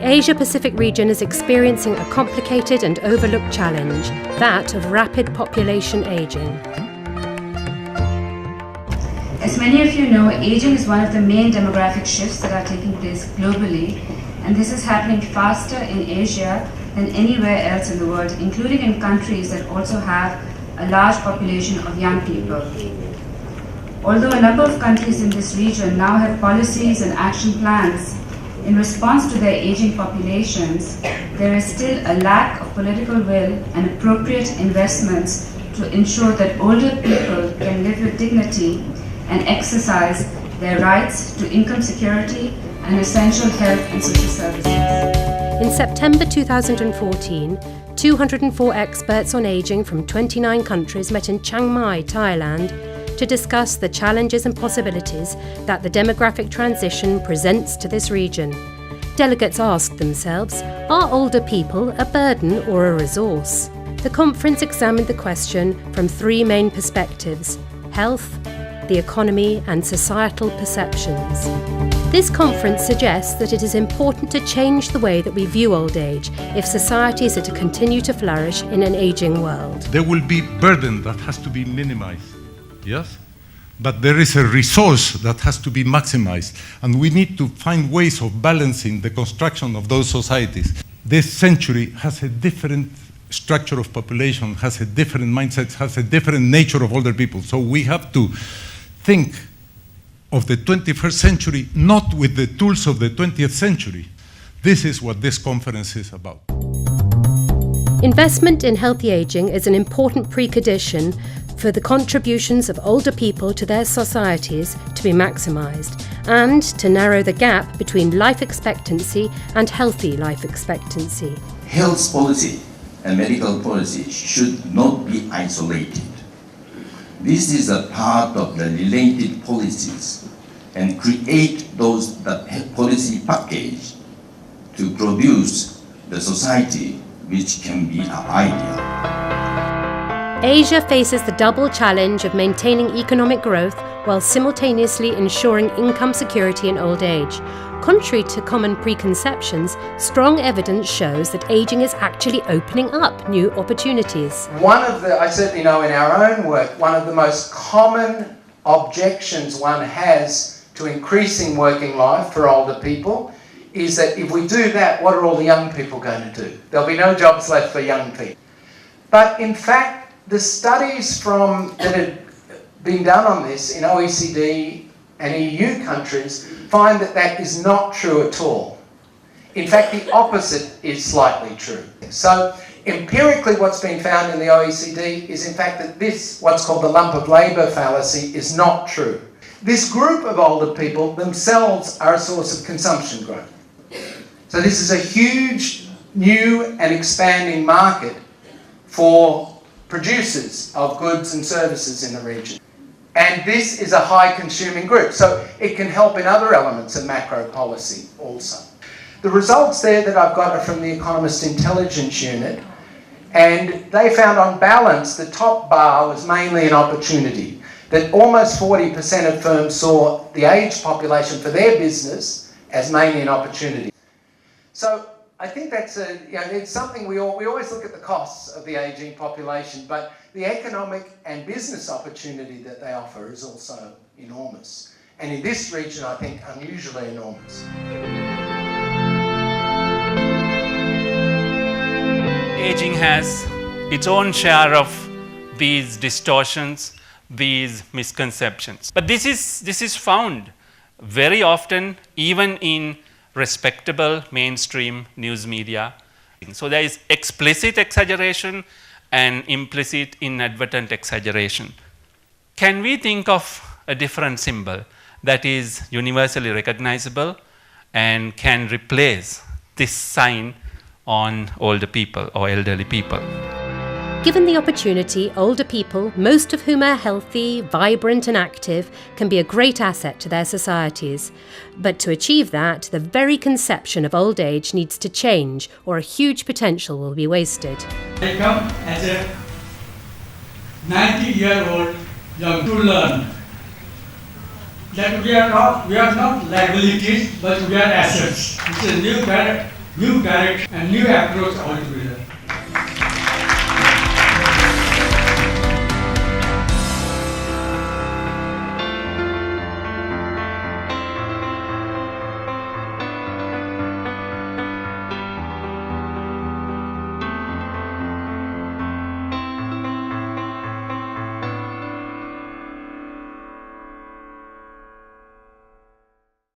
Asia-Pacific region is experiencing a complicated and overlooked challenge, that of rapid population ageing. As many of you know, aging is one of the main demographic shifts that are taking place globally, and this is happening faster in Asia than anywhere else in the world, including in countries that also have a large population of young people. Although a number of countries in this region now have policies and action plans in response to their aging populations, there is still a lack of political will and appropriate investments to ensure that older people can live with dignity and exercise their rights to income security and essential health and social services. In September 2014, 204 experts on ageing from 29 countries met in Chiang Mai, Thailand, to discuss the challenges and possibilities that the demographic transition presents to this region. Delegates asked themselves, are older people a burden or a resource? The conference examined the question from three main perspectives: health, the economy, and societal perceptions. This conference suggests that it is important to change the way that we view old age if societies are to continue to flourish in an aging world. There will be burden that has to be minimized, yes? But there is a resource that has to be maximized, and we need to find ways of balancing the construction of those societies. This century has a different structure of population, has a different mindset, has a different nature of older people. So we have to think of the 21st century not with the tools of the 20th century. This is what this conference is about. Investment in healthy aging is an important precondition for the contributions of older people to their societies to be maximised and to narrow the gap between life expectancy and healthy life expectancy. Health policy and medical policy should not be isolated. This is a part of the related policies and create the policy package to produce the society which can be ideal. Asia faces the double challenge of maintaining economic growth while simultaneously ensuring income security in old age. Contrary to common preconceptions, strong evidence shows that ageing is actually opening up new opportunities. I certainly know in our own work, one of the most common objections one has to increasing working life for older people is that if we do that, what are all the young people going to do? There'll be no jobs left for young people. But in fact, the studies that had been done on this in OECD and EU countries find that that is not true at all. In fact, the opposite is slightly true. So empirically what's been found in the OECD is in fact that this, what's called the lump of labour fallacy, is not true. This group of older people themselves are a source of consumption growth. So this is a huge, new and expanding market for producers of goods and services in the region. And this is a high consuming group, so it can help in other elements of macro policy also. The results there that I've got are from the Economist Intelligence Unit, and they found on balance the top bar was mainly an opportunity, that almost 40% of firms saw the aged population for their business as mainly an opportunity. So I think that's it's something we always look at the costs of the ageing population, but the economic and business opportunity that they offer is also enormous. And in this region, I think, unusually enormous. Aging has its own share of these distortions, these misconceptions. But this is found very often even in respectable mainstream news media. So there is explicit exaggeration and implicit inadvertent exaggeration. Can we think of a different symbol that is universally recognizable and can replace this sign on older people or elderly people? Given the opportunity, older people, most of whom are healthy, vibrant and active, can be a great asset to their societies. But to achieve that, the very conception of old age needs to change, or a huge potential will be wasted. I come as a 90-year-old young to learn that we are not liabilities, but we are assets. It's a new new direction and new approach altogether.